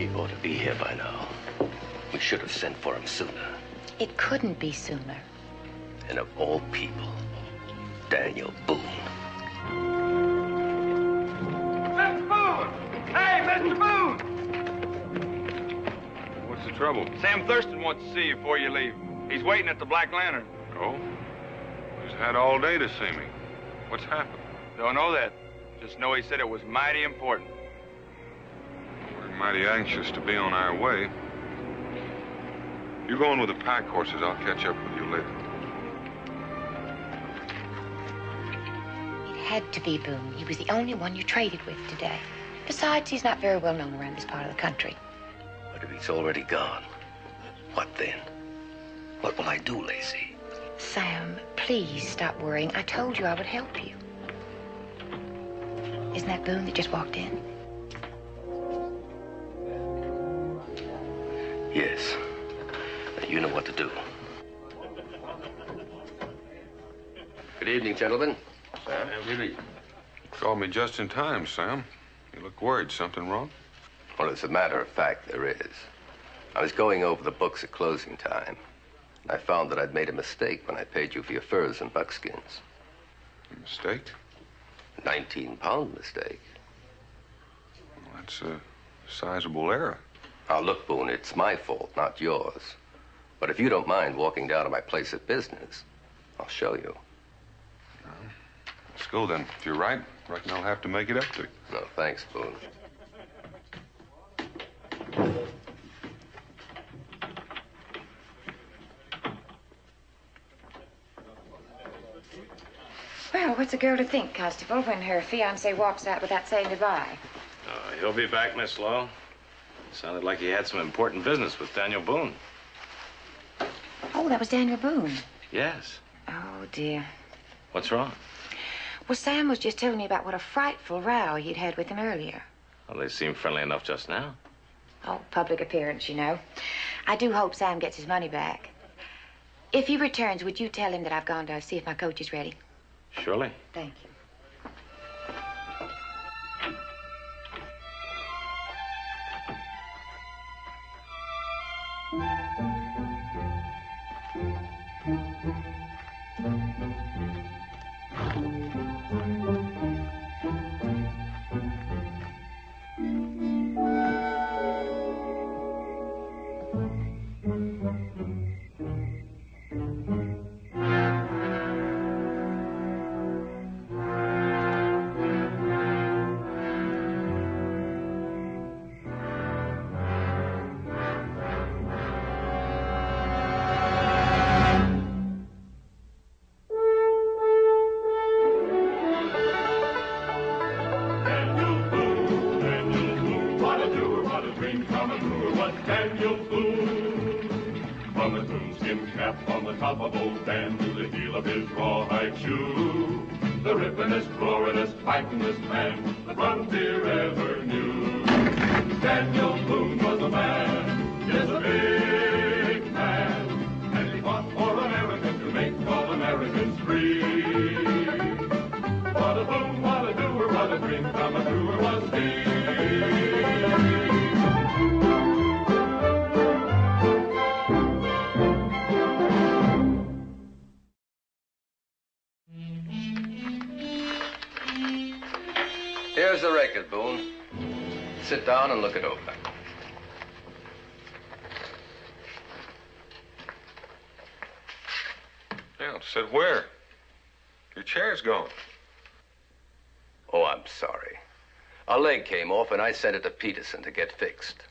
He ought to be here by now. We should have sent for him sooner. It couldn't be sooner. And of all people, Daniel Boone. Mr. Boone! Hey, Mr. Boone! What's the trouble? Sam Thurston wants to see you before you leave. He's waiting at the Black Lantern. Oh? He's had all day to see me. What's happened? Don't know that. Just know he said it was mighty important. We're mighty anxious to be on our way. You go on with the pack horses. I'll catch up with you later. It had to be Boone. He was the only one you traded with today. Besides, he's not very well known around this part of the country. But if he's already gone, what then? What will I do, Lacey? Sam, please stop worrying. I told you I would help you. Isn't that Boone that just walked in? Yes. Now, you know what to do. Good evening, gentlemen. Sam. Good evening. You called me just in time, Sam. You look worried. Something wrong? Well, as a matter of fact, there is. I was going over the books at closing time. I found that I'd made a mistake when I paid you for your furs and buckskins. A mistake? 19-pound mistake. Well, that's a sizable error. Now, look, Boone, it's my fault, not yours. But if you don't mind walking down to my place of business, I'll show you. Let's go, then. If you're right, I reckon I'll have to make it up to you. No, thanks, Boone. Well, what's a girl to think, Constable, when her fiancé walks out without saying goodbye? He'll be back, Miss Lowe. Sounded like he had some important business with Daniel Boone. Oh, that was Daniel Boone. Yes. Oh, dear. What's wrong? Well, Sam was just telling me about what a frightful row he'd had with him earlier. Well, they seemed friendly enough just now. Oh, public appearance, you know. I do hope Sam gets his money back. If he returns, would you tell him that I've gone to see if my coach is ready? Surely. Thank you. Here's the record, Boone. Sit down and look it over. Yeah, said where? Your chair's gone. Oh, I'm sorry. A leg came off and I sent it to Peterson to get fixed.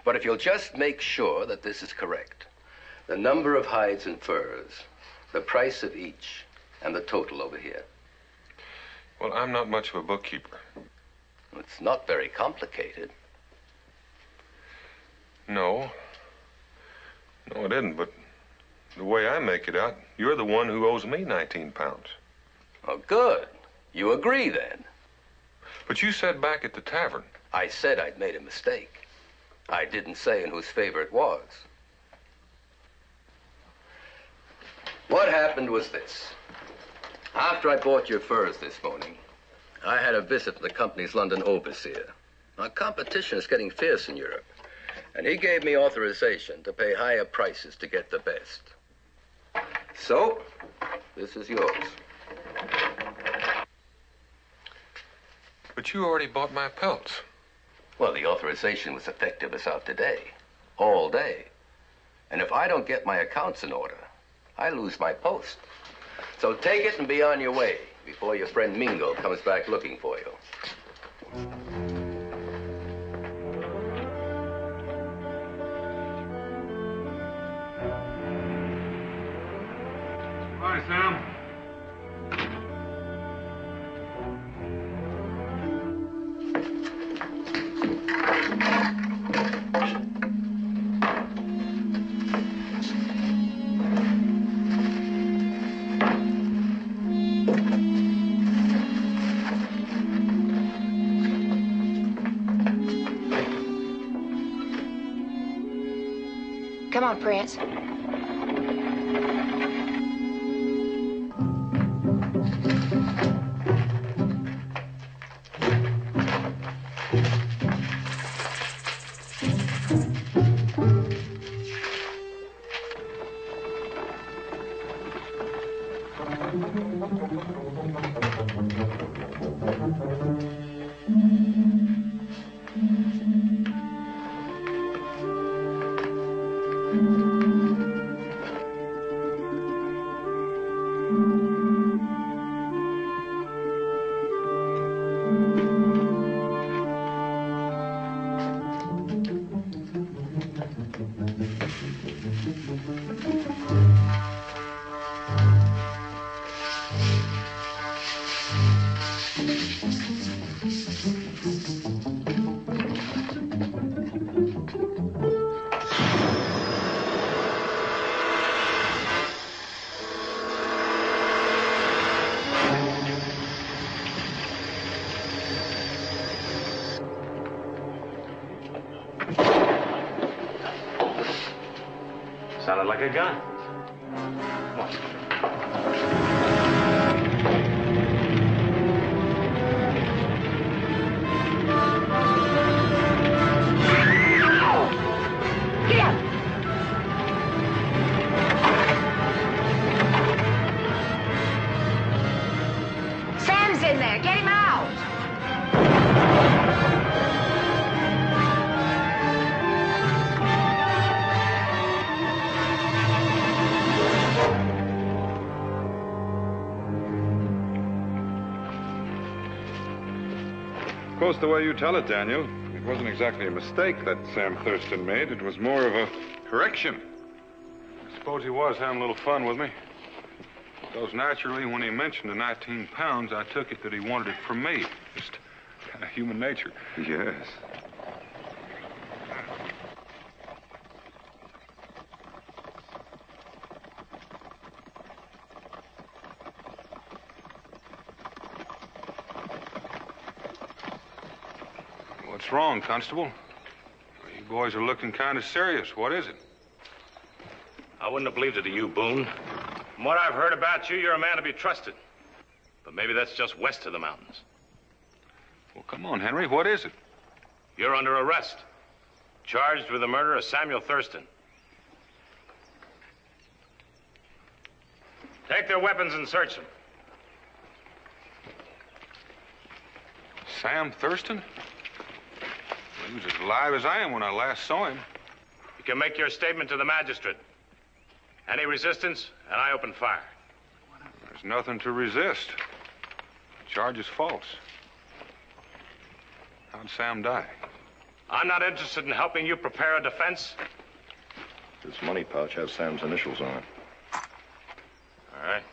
But if you'll just make sure that this is correct, the number of hides and furs, the price of each, and the total over here. Well, I'm not much of a bookkeeper. It's not very complicated. No. No, it isn't, but the way I make it out, you're the one who owes me 19 pounds. Oh, good. You agree, then. But you said back at the tavern. I said I'd made a mistake. I didn't say in whose favor it was. What happened was this. After I bought your furs this morning, I had a visit from the company's London overseer. Now, competition is getting fierce in Europe, And he gave me authorization to pay higher prices to get the best. So, this is yours. But you already bought my pelts. Well, the authorization was effective as of today. All day. And if I don't get my accounts in order, I lose my post. So take it and be on your way before your friend Mingo comes back looking for you. Hi, Sam. Come on, Prince. Sounded like a gun. Come on. Get out! Sam's in there. Get him out! Of course, the way you tell it, Daniel, it wasn't exactly a mistake that Sam Thurston made. It was more of a correction. I suppose he was having a little fun with me. Because naturally, when he mentioned the 19 pounds, I took it that he wanted it from me. Just kind of human nature. Yes. What's wrong, Constable? You boys are looking kind of serious. What is it? I wouldn't have believed it of you, Boone. From what I've heard about you, you're a man to be trusted. But maybe that's just west of the mountains. Well, come on, Henry. What is it? You're under arrest. Charged with the murder of Samuel Thurston. Take their weapons and search them. Sam Thurston? He was as alive as I am when I last saw him. You can make your statement to the magistrate. Any resistance, and I open fire. There's nothing to resist. The charge is false. How'd Sam die? I'm not interested in helping you prepare a defense. This money pouch has Sam's initials on it. All right.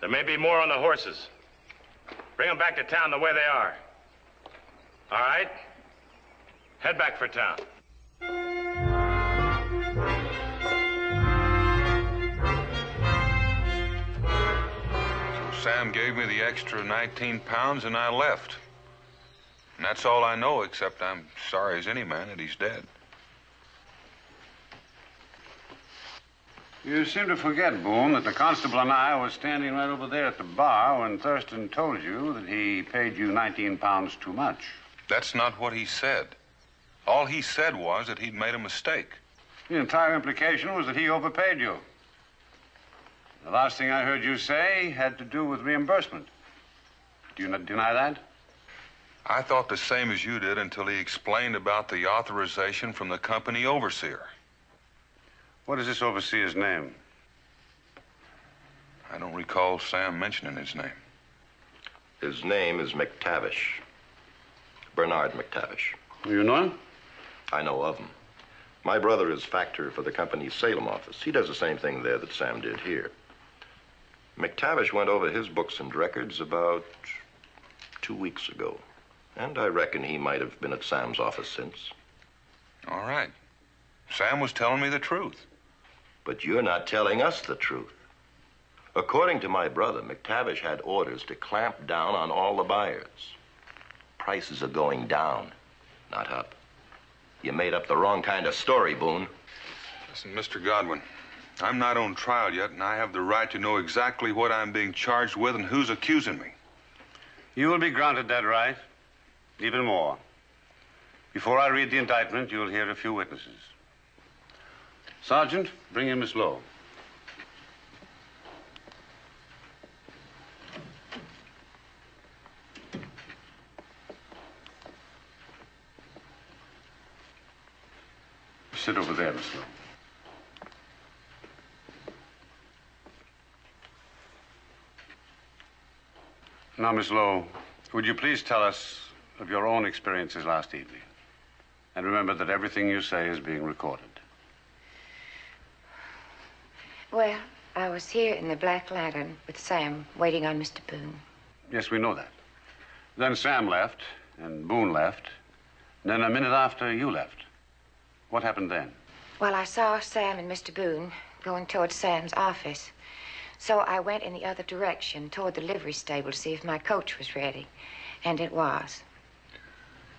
There may be more on the horses. Bring them back to town the way they are. All right? Head back for town. So Sam gave me the extra 19 pounds and I left. And that's all I know, except I'm sorry as any man that he's dead. You seem to forget, Boone, that the constable and I were standing right over there at the bar when Thurston told you that he paid you 19 pounds too much. That's not what he said. All he said was that he'd made a mistake. The entire implication was that he overpaid you. The last thing I heard you say had to do with reimbursement. Do you not deny that? I thought the same as you did until he explained about the authorization from the company overseer. What is this overseer's name? I don't recall Sam mentioning his name. His name is McTavish. Bernard McTavish. You know him? I know of him. My brother is factor for the company's Salem office. He does the same thing there that Sam did here. McTavish went over his books and records about 2 weeks ago. And I reckon he might have been at Sam's office since. All right. Sam was telling me the truth. But you're not telling us the truth. According to my brother, McTavish had orders to clamp down on all the buyers. Prices are going down, not up. You made up the wrong kind of story, Boone. Listen, Mr. Godwin, I'm not on trial yet, and I have the right to know exactly what I'm being charged with and who's accusing me. You will be granted that right. Even more. Before I read the indictment, you'll hear a few witnesses. Sergeant, bring in Miss Lowe. Sit over there, Miss Lowe. Now, Miss Lowe, would you please tell us of your own experiences last evening? And remember that everything you say is being recorded. Well, I was here in the Black Lantern with Sam, waiting on Mr. Boone. Yes, we know that. Then Sam left, and Boone left. And then a minute after, you left. What happened then? Well, I saw Sam and Mr. Boone going toward Sam's office. So I went in the other direction, toward the livery stable, to see if my coach was ready. And it was.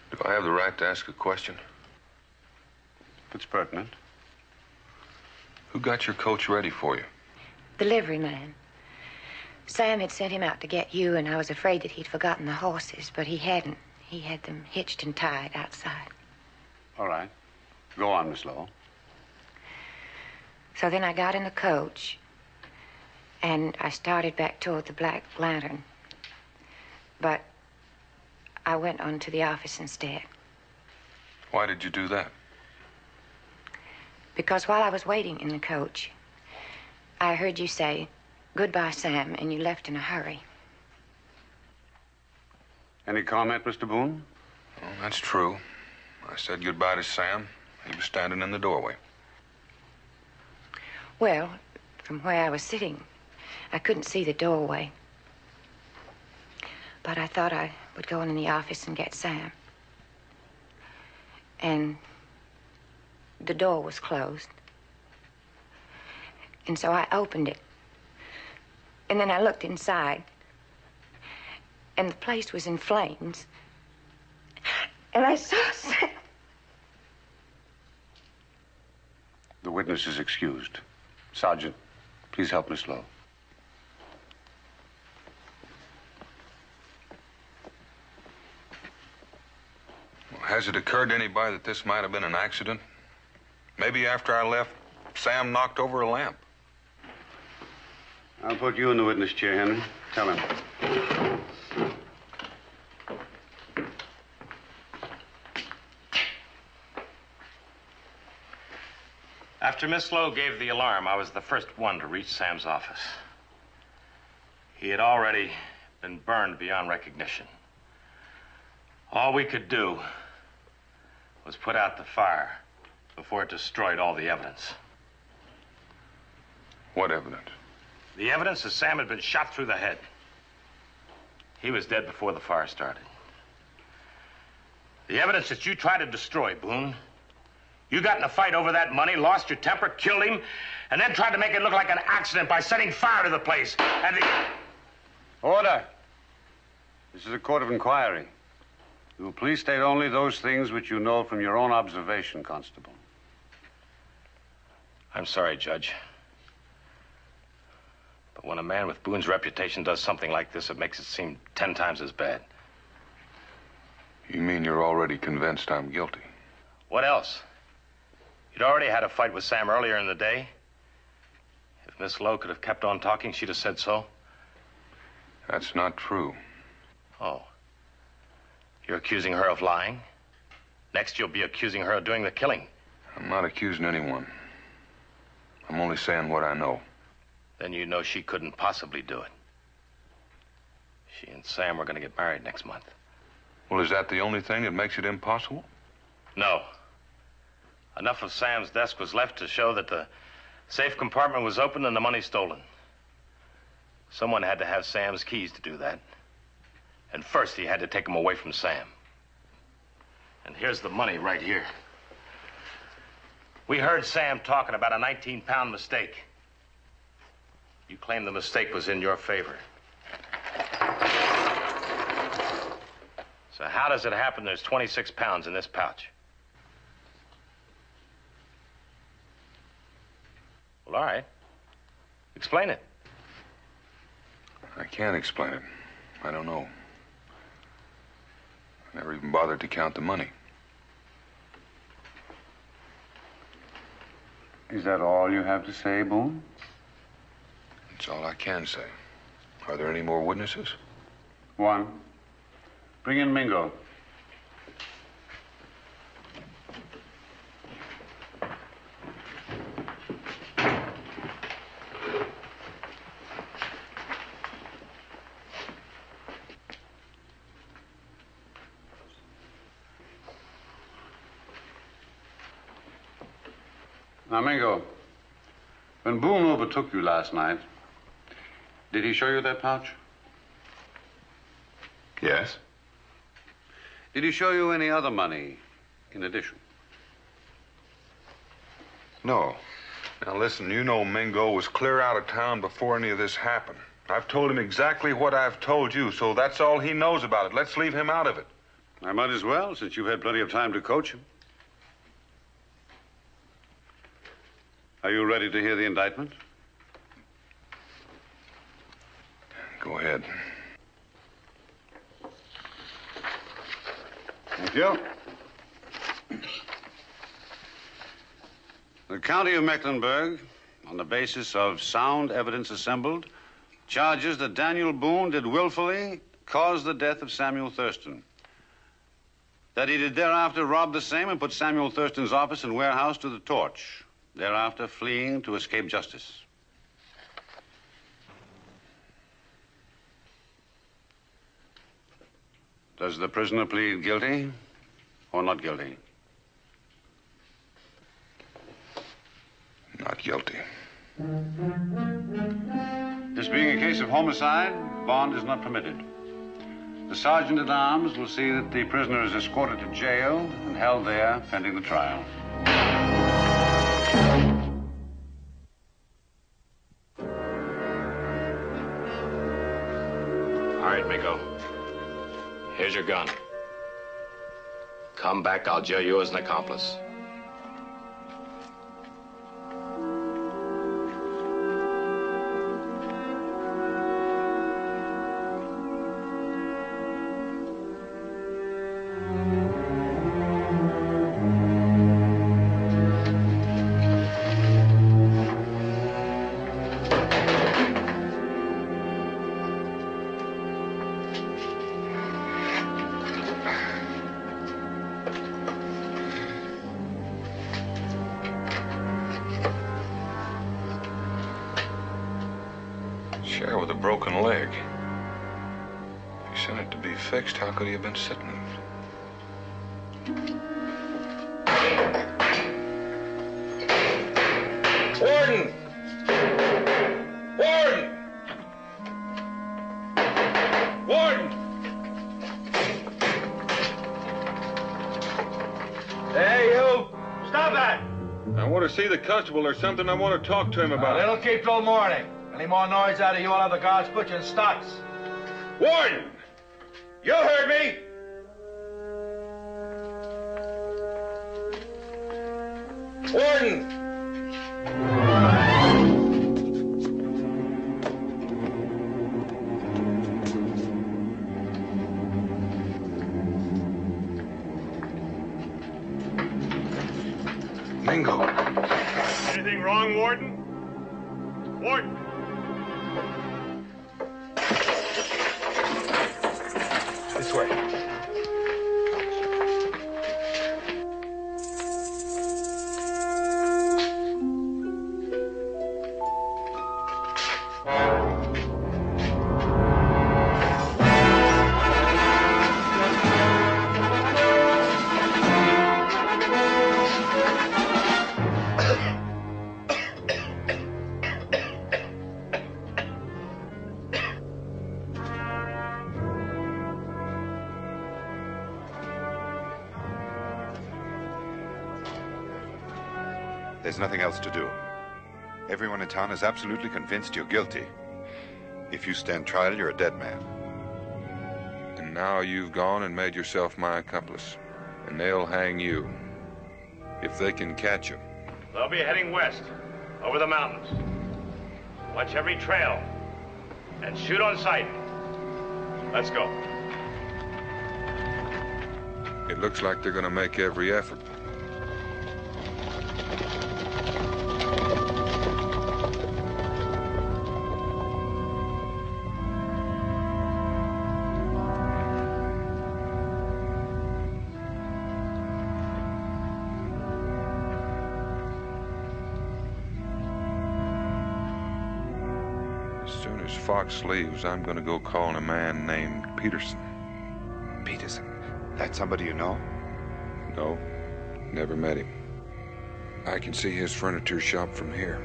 Do I have the right to ask a question? If it's pertinent. Who got your coach ready for you? The liveryman. Sam had sent him out to get you, and I was afraid that he'd forgotten the horses, but he hadn't. He had them hitched and tied outside. All right. Go on, Miss Lowe. So then I got in the coach, and I started back toward the Black Lantern. But I went on to the office instead. Why did you do that? Because while I was waiting in the coach, I heard you say, "Goodbye, Sam," and you left in a hurry. Any comment, Mr. Boone? Well, that's true. I said goodbye to Sam. He was standing in the doorway. Well, from where I was sitting, I couldn't see the doorway. But I thought I would go in the office and get Sam. And the door was closed. And so I opened it. And then I looked inside. And the place was in flames. And I saw Sam. The witness is excused. Sergeant, please help Miss Lowe. Well, has it occurred to anybody that this might have been an accident? Maybe after I left, Sam knocked over a lamp. I'll put you in the witness chair, Henry. Tell him. After Miss Lowe gave the alarm, I was the first one to reach Sam's office. He had already been burned beyond recognition. All we could do was put out the fire before it destroyed all the evidence. What evidence? The evidence that Sam had been shot through the head. He was dead before the fire started. The evidence that you tried to destroy, Boone. You got in a fight over that money, lost your temper, killed him, and then tried to make it look like an accident by setting fire to the place. And the... Order. This is a court of inquiry. You will please state only those things which you know from your own observation, Constable. I'm sorry, Judge. But when a man with Boone's reputation does something like this, it makes it seem 10 times as bad. You mean you're already convinced I'm guilty? What else? You'd already had a fight with Sam earlier in the day. If Miss Lowe could have kept on talking, she'd have said so. That's not true. Oh. You're accusing her of lying? Next, you'll be accusing her of doing the killing. I'm not accusing anyone. I'm only saying what I know. Then you know she couldn't possibly do it. She and Sam were going to get married next month. Well, is that the only thing that makes it impossible? No. Enough of Sam's desk was left to show that the safe compartment was open and the money stolen. Someone had to have Sam's keys to do that. And first, he had to take them away from Sam. And here's the money right here. We heard Sam talking about a 19-pound mistake. You claim the mistake was in your favor. So how does it happen there's 26 pounds in this pouch? Well, all right. Explain it. I can't explain it. I don't know. I never even bothered to count the money. Is that all you have to say, Boone? That's all I can say. Are there any more witnesses? One. Bring in Mingo. Now, Mingo, when Boone overtook you last night, did he show you that pouch? Yes. Did he show you any other money in addition? No. Now, listen, you know Mingo was clear out of town before any of this happened. I've told him exactly what I've told you, so that's all he knows about it. Let's leave him out of it. I might as well, since you've had plenty of time to coach him. Are you ready to hear the indictment? Go ahead. Thank you. The County of Mecklenburg, on the basis of sound evidence assembled, charges that Daniel Boone did willfully cause the death of Samuel Thurston. That he did thereafter rob the same and put Samuel Thurston's office and warehouse to the torch, thereafter fleeing to escape justice. Does the prisoner plead guilty or not guilty? Not guilty. This being a case of homicide, bond is not permitted. The sergeant-at-arms will see that the prisoner is escorted to jail and held there pending the trial. All right, Mingo. Here's your gun. Come back, I'll jail you as an accomplice. Share with a broken leg. If he sent it to be fixed, how could he have been sitting in it? Warden! Warden! Warden! Hey, you! Stop that! I want to see the constable. There's something I want to talk to him about. It'll keep till morning. Any more noise out of you, I'll have the guards put you in stocks. Warden! You heard me! Warden! Mingo. Anything wrong, Warden? Warden! This way. There's nothing else to do. Everyone in town is absolutely convinced you're guilty. If you stand trial, you're a dead man. And now you've gone and made yourself my accomplice. And they'll hang you. If they can catch you. They'll be heading west, over the mountains. Watch every trail. And shoot on sight. Let's go. It looks like they're gonna make every effort. As soon as Fox leaves, I'm gonna go call a man named Peterson. Peterson? That's somebody you know? No, never met him. I can see his furniture shop from here.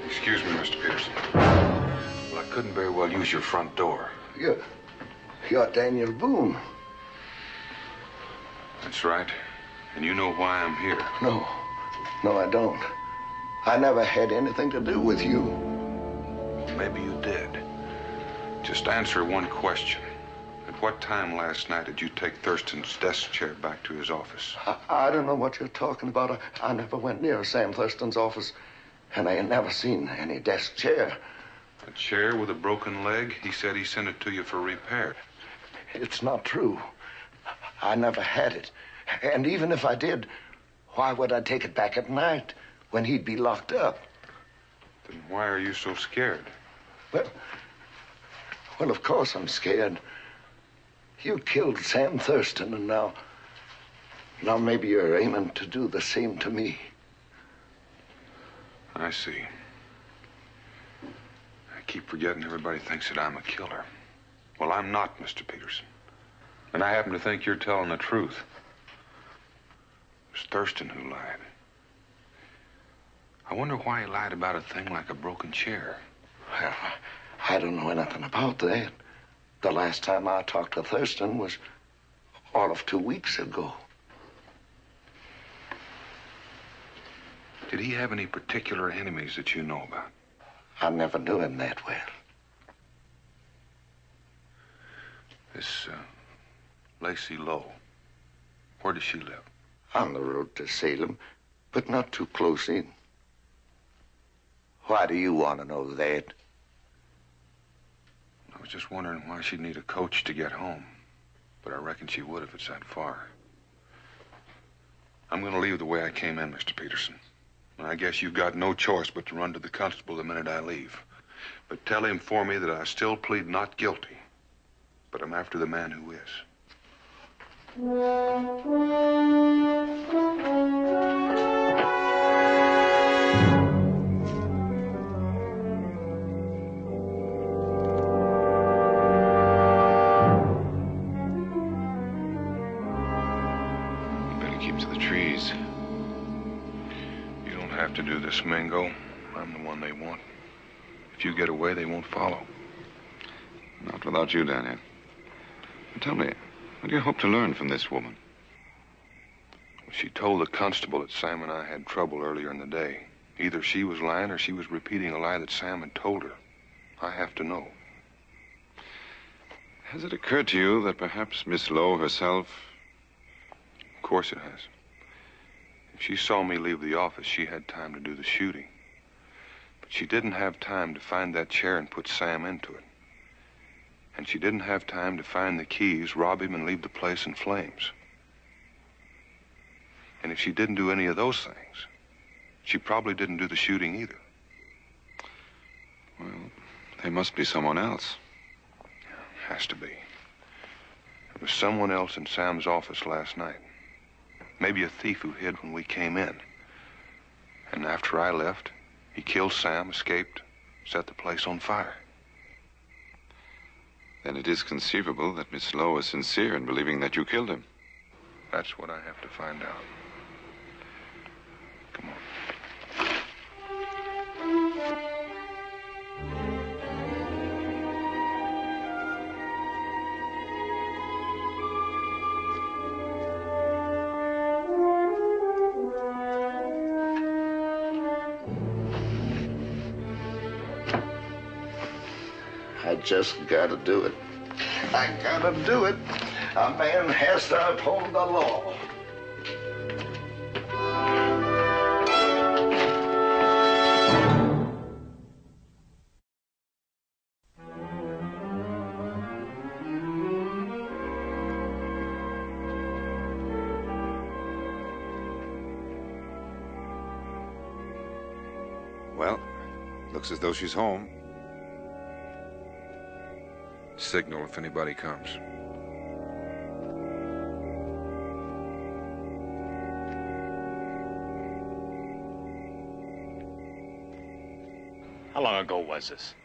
Excuse me, Mr. Peterson. Well, I couldn't very well use your front door. You're Daniel Boone. That's right. And you know why I'm here. No, I don't. I never had anything to do with you. Maybe you did. Just answer one question. At what time last night did you take Thurston's desk chair back to his office? I don't know what you're talking about. I never went near Sam Thurston's office, and I ain't never seen any desk chair. A chair with a broken leg? He said he sent it to you for repair. It's not true. I never had it. And even if I did, why would I take it back at night when he'd be locked up? Then why are you so scared? Well, of course I'm scared. You killed Sam Thurston, and now maybe you're aiming to do the same to me. I see. I keep forgetting everybody thinks that I'm a killer. Well, I'm not, Mr. Peterson. And I happen to think you're telling the truth. It was Thurston who lied. I wonder why he lied about a thing like a broken chair. Well, I don't know anything about that. The last time I talked to Thurston was all of 2 weeks ago. Did he have any particular enemies that you know about? I never knew him that well. This, Lacey Lowe, where does she live? On the road to Salem, but not too close in. Why do you want to know that? I was just wondering why she'd need a coach to get home. But I reckon she would if it's that far. I'm going to leave the way I came in, Mr. Peterson. And I guess you've got no choice but to run to the constable the minute I leave. But tell him for me that I still plead not guilty. But I'm after the man who is. Better keep to the trees. You don't have to do this, Mingo. I'm the one they want. If you get away, they won't follow. Not without you, Daniel. Tell me, what do you hope to learn from this woman? She told the constable that Sam and I had trouble earlier in the day. Either she was lying or she was repeating a lie that Sam had told her. I have to know. Has it occurred to you that perhaps Miss Lowe herself course it has. If she saw me leave the office, she had time to do the shooting. But she didn't have time to find that chair and put Sam into it. And she didn't have time to find the keys, rob him, and leave the place in flames. And if she didn't do any of those things, she probably didn't do the shooting either. Well, there must be someone else. Has to be. There was someone else in Sam's office last night. Maybe a thief who hid when we came in. And after I left, he killed Sam, escaped, set the place on fire. Then it is conceivable that Miss Lowe is sincere in believing that you killed him. That's what I have to find out. Come on. I just gotta do it. I gotta do it. A man has to uphold the law. Well, looks as though she's home. Signal if anybody comes. How long ago was this?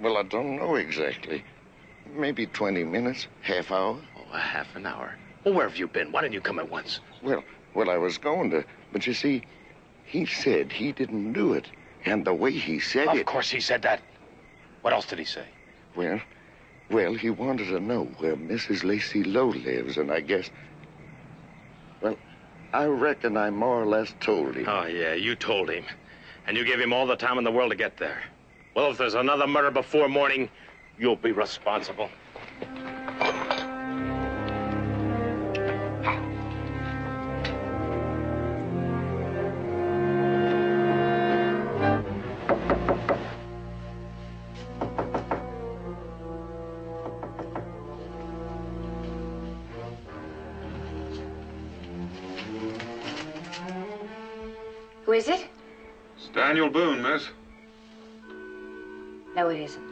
Well, I don't know exactly. Maybe 20 minutes, half hour. Oh, a half an hour. Well, where have you been? Why didn't you come at once? Well, I was going to, but you see, he said he didn't do it. And the way he said it... Of course he said that. What else did he say? Well, he wanted to know where Mrs. Lacey Lowe lives, and I guess... Well, I reckon I more or less told him. Oh, yeah, you told him. And you gave him all the time in the world to get there. Well, if there's another murder before morning, you'll be responsible. Who is it? It's Daniel Boone, miss. No, it isn't.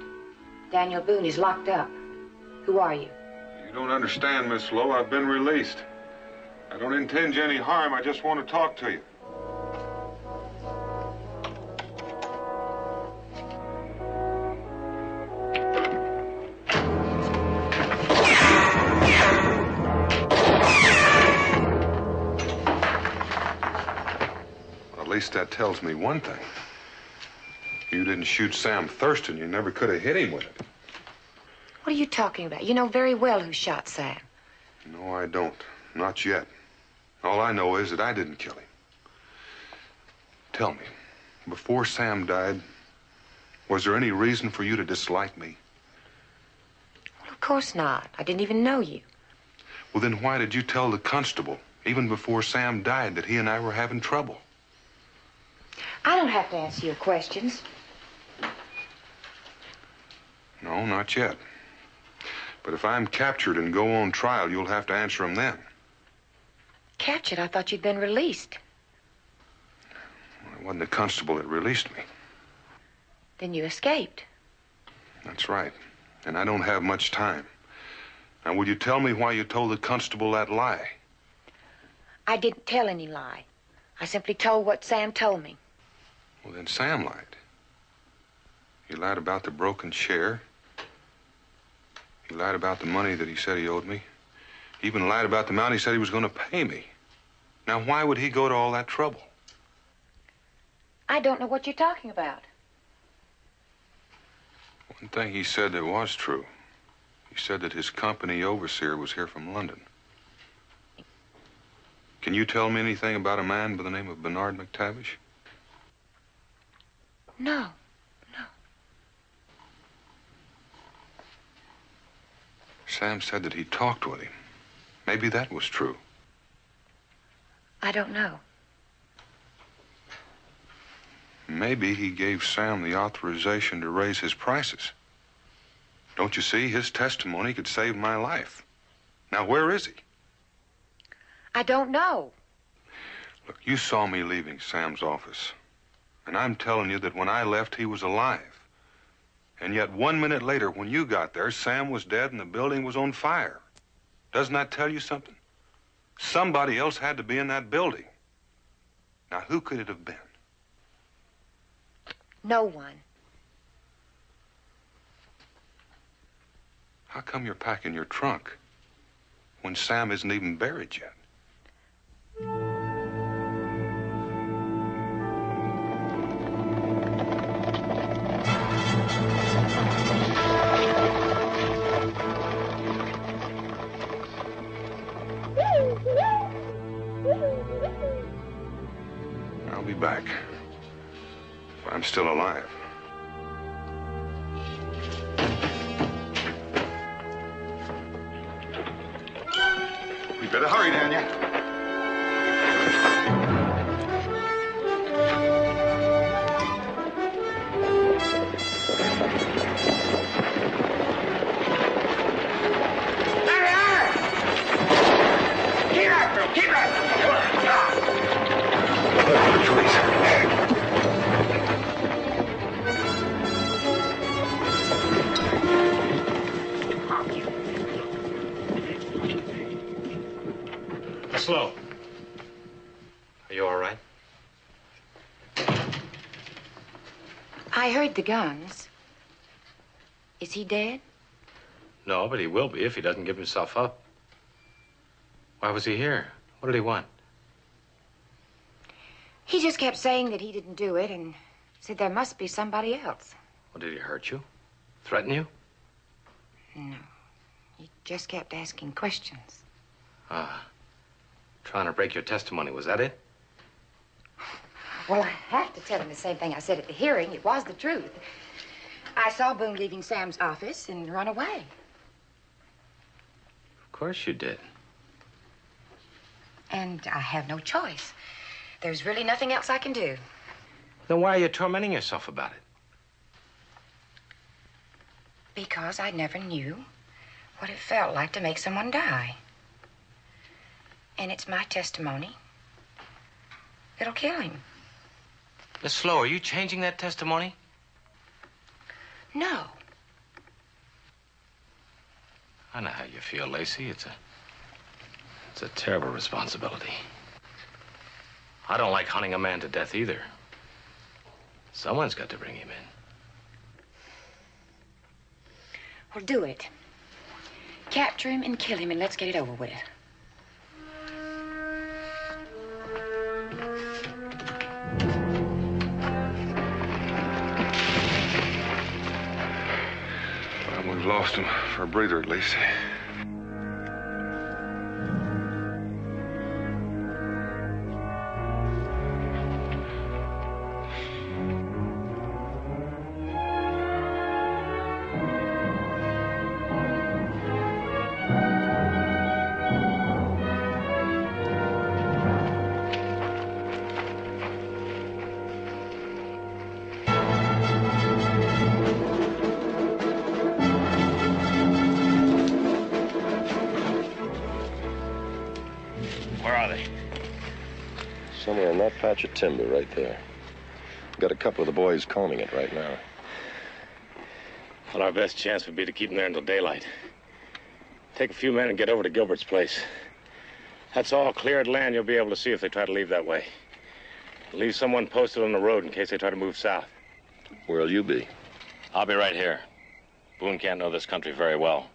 Daniel Boone is locked up. Who are you? You don't understand, Miss Lowe. I've been released. I don't intend you any harm. I just want to talk to you. Well, at least that tells me one thing. You didn't shoot Sam Thurston. You never could have hit him with it. What are you talking about? You know very well who shot Sam. No, I don't. Not yet. All I know is that I didn't kill him. Tell me, before Sam died, was there any reason for you to dislike me? Well, of course not. I didn't even know you. Well, then why did you tell the constable, even before Sam died, that he and I were having trouble? I don't have to answer your questions. No, not yet. But if I'm captured and go on trial, you'll have to answer them then. Captured? I thought you'd been released. Well, it wasn't the constable that released me. Then you escaped. That's right. And I don't have much time. Now, will you tell me why you told the constable that lie? I didn't tell any lie. I simply told what Sam told me. Well, then Sam lied. He lied about the broken chair. He lied about the money that he said he owed me. He even lied about the amount he said he was going to pay me. Now, why would he go to all that trouble? I don't know what you're talking about. One thing he said that was true. He said that his company overseer was here from London. Can you tell me anything about a man by the name of Bernard McTavish? No. Sam said that he talked with him. Maybe that was true. I don't know. Maybe he gave Sam the authorization to raise his prices. Don't you see? His testimony could save my life. Now, where is he? I don't know. Look, you saw me leaving Sam's office. And I'm telling you that when I left, he was alive. And yet 1 minute later, when you got there, Sam was dead and the building was on fire. Doesn't that tell you something? Somebody else had to be in that building. Now, who could it have been? No one. How come you're packing your trunk when Sam isn't even buried yet? I'll be back. If I'm still alive. We better hurry, Daniel. Slow. Are you all right? I heard the guns. Is he dead? No, but he will be if he doesn't give himself up. Why was he here? What did he want? He just kept saying that he didn't do it and said there must be somebody else. Well, did he hurt you? Threaten you? No. He just kept asking questions. Ah. Trying to break your testimony, was that it? Well, I have to tell him the same thing I said at the hearing. It was the truth. I saw Boone leaving Sam's office and run away. Of course you did. And I have no choice. There's really nothing else I can do. Then why are you tormenting yourself about it? Because I never knew what it felt like to make someone die. And it's my testimony that'll kill him. Miss Slow, are you changing that testimony? No. I know how you feel, Lacey. It's a terrible responsibility. I don't like hunting a man to death either. Someone's got to bring him in. Well, do it. Capture him and kill him, and let's get it over with. Well, we've lost him for a breather, at least. Somewhere in that patch of timber right there. Got a couple of the boys combing it right now. Well, our best chance would be to keep them there until daylight. Take a few men and get over to Gilbert's place. That's all cleared land you'll be able to see if they try to leave that way. Leave someone posted on the road in case they try to move south. Where'll you be? I'll be right here. Boone can't know this country very well.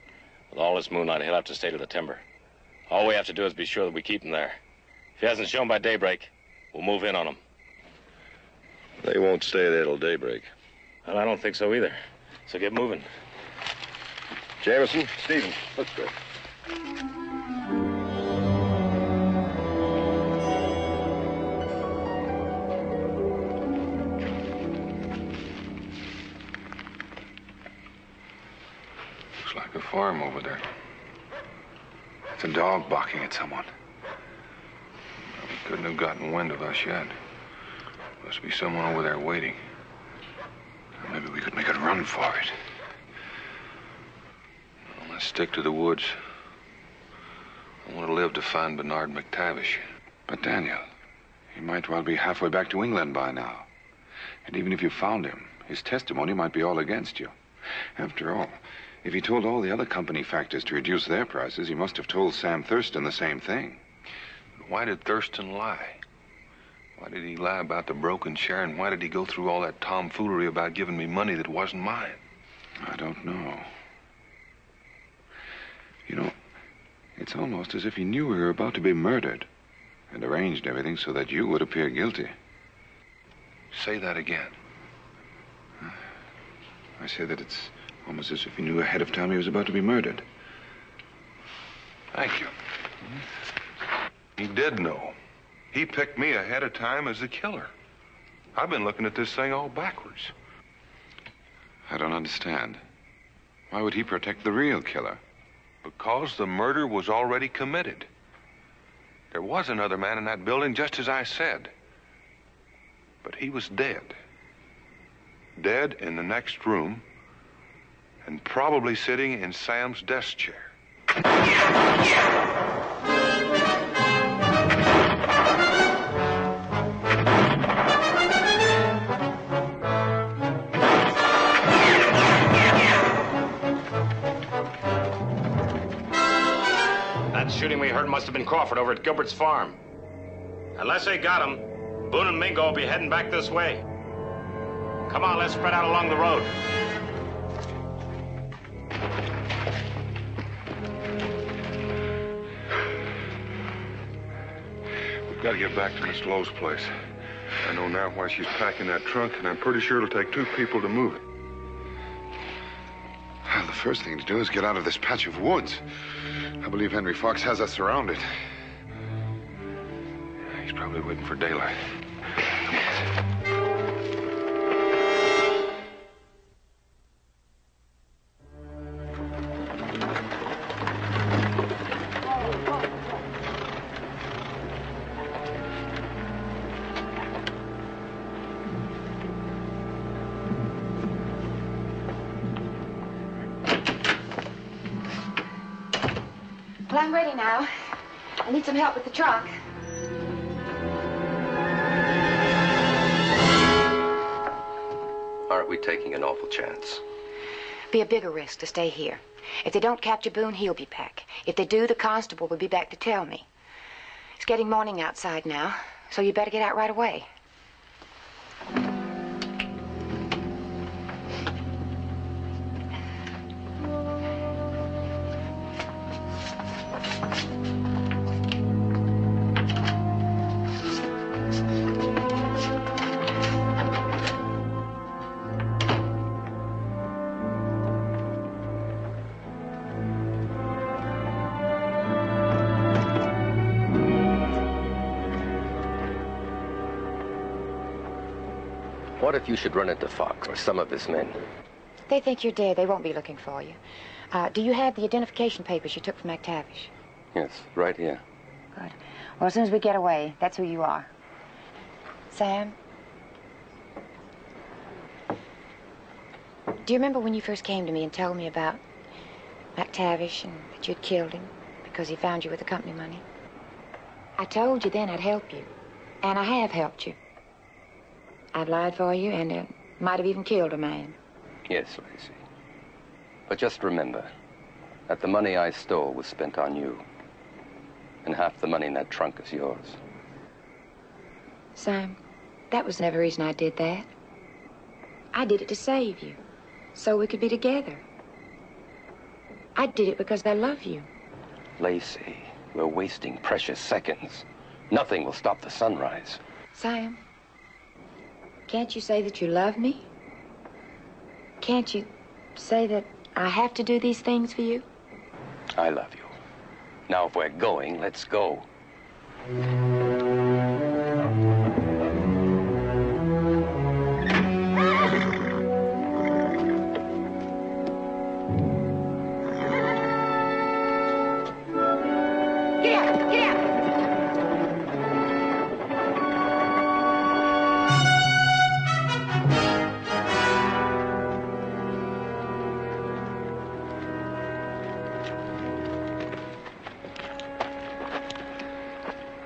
With all this moonlight, he'll have to stay to the timber. All we have to do is be sure that we keep him there. If he hasn't shown by daybreak, we'll move in on him. They won't stay there till daybreak. Well, I don't think so either. So get moving. Jameson, Stevens, let's go. Looks like a farm over there. It's a dog barking at someone. Couldn't have gotten wind of us yet. Must be someone over there waiting. Maybe we could make a run for it. Well, let's stick to the woods. I want to live to find Bernard McTavish. But, Daniel, he might well be halfway back to England by now. And even if you found him, his testimony might be all against you. After all, if he told all the other company factors to reduce their prices, he must have told Sam Thurston the same thing. Why did Thurston lie? Why did he lie about the broken share, and why did he go through all that tomfoolery about giving me money that wasn't mine? I don't know. You know, it's almost as if he knew we were about to be murdered and arranged everything so that you would appear guilty. Say that again. I say that it's almost as if he knew ahead of time he was about to be murdered. Thank you. He did know. He picked me ahead of time as the killer. I've been looking at this thing all backwards. I don't understand. Why would he protect the real killer? Because the murder was already committed. There was another man in that building, just as I said. But he was dead. Dead in the next room, and probably sitting in Sam's desk chair. That shooting we heard must have been Crawford over at Gilbert's farm. Unless they got him, Boone and Mingo will be heading back this way. Come on, let's spread out along the road. We've got to get back to Miss Lowe's place. I know now why she's packing that trunk, and I'm pretty sure it'll take 2 people to move it. Well, the first thing to do is get out of this patch of woods. I believe Henry Fox has us surrounded. He's probably waiting for daylight. Well, I'm ready now. I need some help with the trunk. Aren't we taking an awful chance? Be a bigger risk to stay here. If they don't capture Boone, he'll be back. If they do, the constable will be back to tell me. It's getting morning outside now, so you better get out right away. What if you should run into Fox or some of his men? They think you're dead. They won't be looking for you. Do you have the identification papers you took from McTavish? Yes, right here. Good. Well, as soon as we get away, that's who you are. Sam? Do you remember when you first came to me and told me about McTavish and that you'd killed him because he found you with the company money? I told you then I'd help you. And I have helped you. I've lied for you and might have even killed a man. Yes, Lacey. But just remember that the money I stole was spent on you. And half the money in that trunk is yours. Sam, that was never the reason I did that. I did it to save you, so we could be together. I did it because I love you. Lacey, we're wasting precious seconds. Nothing will stop the sunrise. Sam, can't you say that you love me? Can't you say that I have to do these things for you? I love you. Now, if we're going, let's go. Get out! Get out!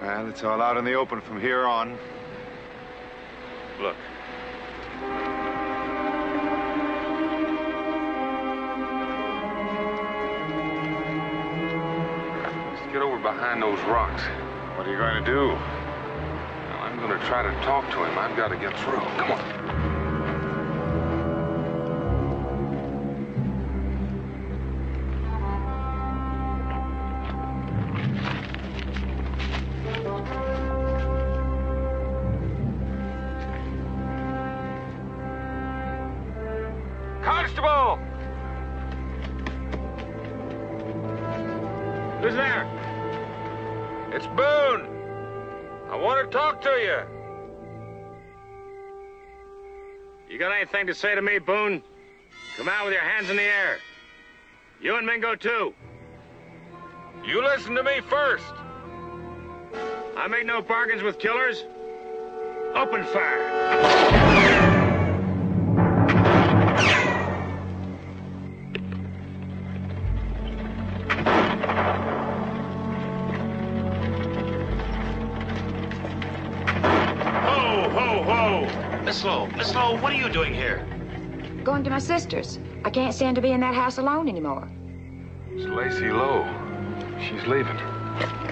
Well, it's all out in the open from here on. Look. Let's get over behind those rocks. What are you going to do? Well, I'm going to try to talk to him. I've got to get through. Come on. Constable! Who's there? It's Boone. I want to talk to you. You got anything to say to me, Boone? Come out with your hands in the air. You and Mingo, too. You listen to me first. I make no bargains with killers. Open fire. Miss Lowe, what are you doing here? Going to my sister's. I can't stand to be in that house alone anymore. It's Lacey Lowe. She's leaving.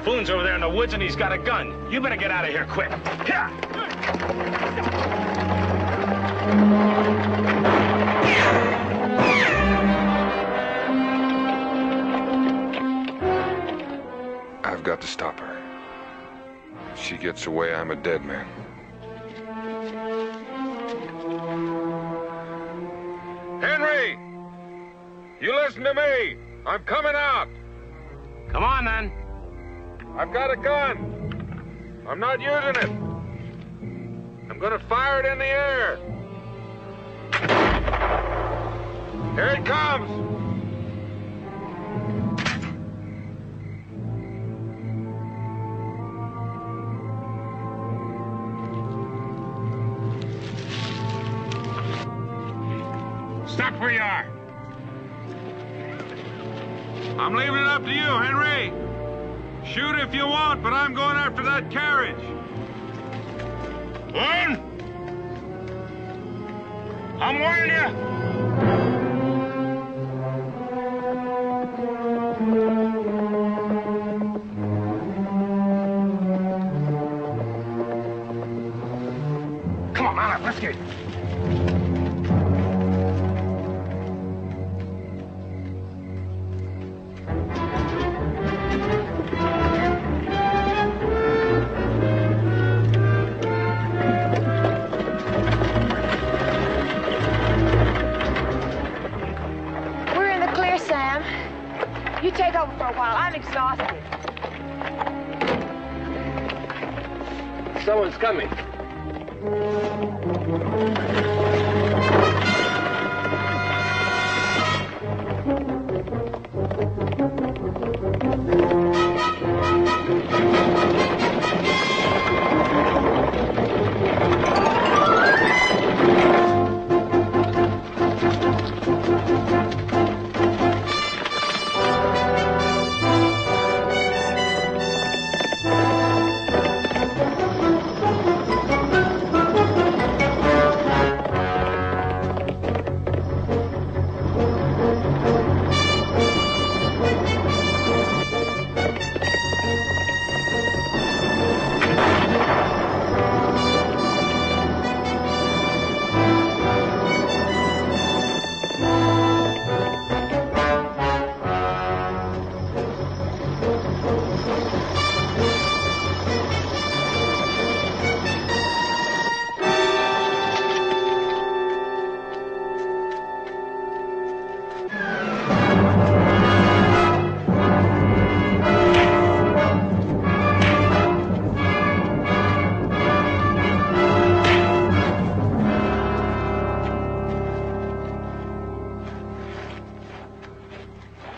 Boone's over there in the woods and he's got a gun. You better get out of here quick. Here! I've got to stop her. If she gets away, I'm a dead man. Henry! You listen to me. I'm coming out. Come on, then. I've got a gun. I'm not using it. I'm gonna fire it in the air. Here it comes. Stop where you are. I'm leaving it up to you, Henry. Shoot if you want, but I'm going after that carriage. Boone! I'm warning you. Come on, Olive, let's get. You take over for a while. I'm exhausted. Someone's coming.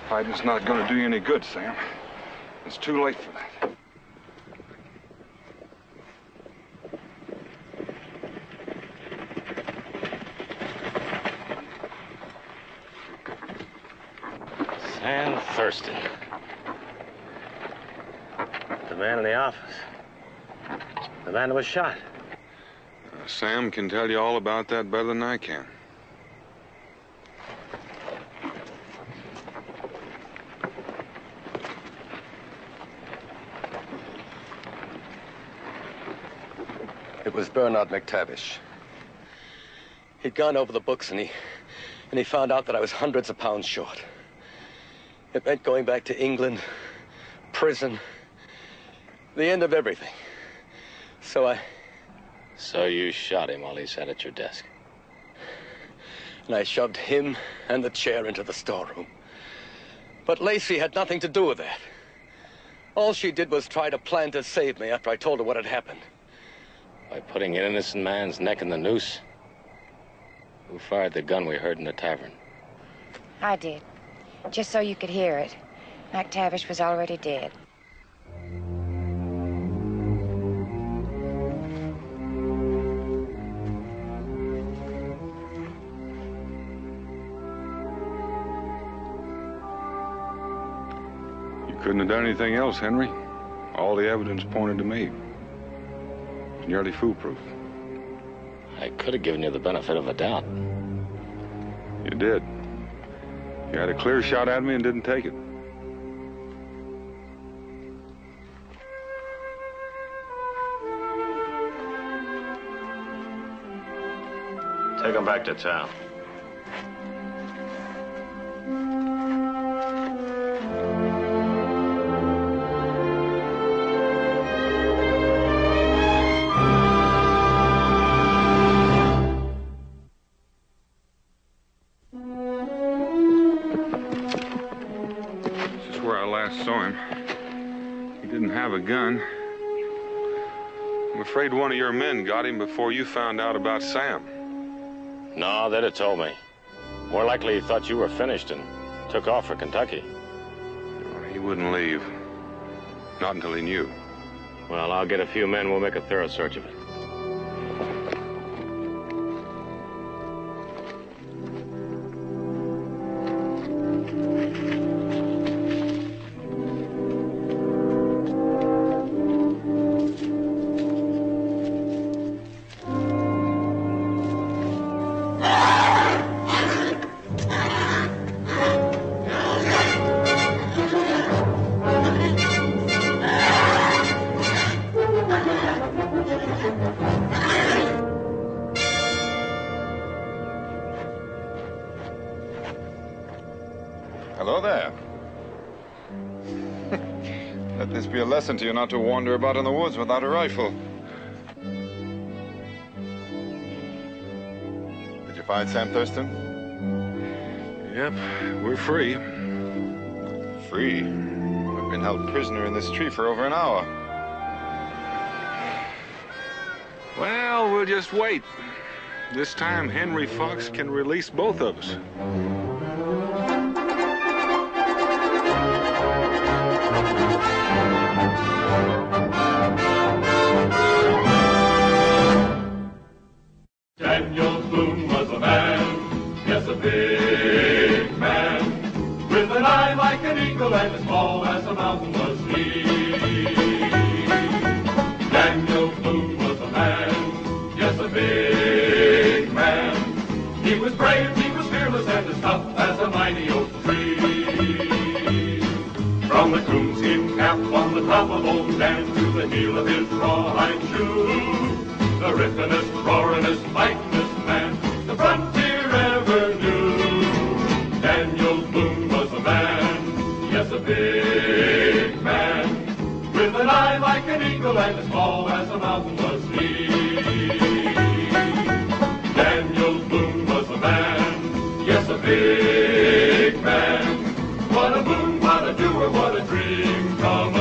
Fighting's not going to do you any good, Sam. It's too late for that. Sam Thurston. The man in the office. The man was shot. Sam can tell you all about that better than I can. It was Bernard McTavish. He'd gone over the books and he found out that I was hundreds of pounds short. It meant going back to England, prison, the end of everything. So you shot him while he sat at your desk? And I shoved him and the chair into the storeroom. But Lacey had nothing to do with that. All she did was try to plan to save me after I told her what had happened. By putting an innocent man's neck in the noose? Who fired the gun we heard in the tavern? I did. Just so you could hear it. McTavish was already dead. You couldn't have done anything else, Henry. All the evidence pointed to me. It's nearly foolproof. I could have given you the benefit of a doubt. You did. You had a clear shot at me and didn't take it. Take him back to town. Saw him. He didn't have a gun. I'm afraid one of your men got him before you found out about Sam. No, they'd have told me. More likely he thought you were finished and took off for Kentucky. He wouldn't leave. Not until he knew. Well, I'll get a few men. We'll make a thorough search of it. Hello there. Let this be a lesson to you not to wander about in the woods without a rifle. Did you find Sam Thurston? Yep, we're free. Free? We've been held prisoner in this tree for over an hour. Well, we'll just wait. This time, Henry Fox can release both of us. Daniel Boone was a man, yes, a big man, with an eye like an eagle and as tall as a mountain was he. Daniel Boone was a man, yes, a big man. He was brave, he was fearless, and as tough as a mighty oak tree. From the coonskin cap on the top of old Dan to the heel of his rawhide shoe, the riffinest, roaringest, fightingest man the frontier ever knew. Daniel Boone was a man, yes, a big man, with an eye like an eagle and as tall as a mountain was he. Daniel Boone was a man, yes, a big man. What a boon, what a doer, what a dream come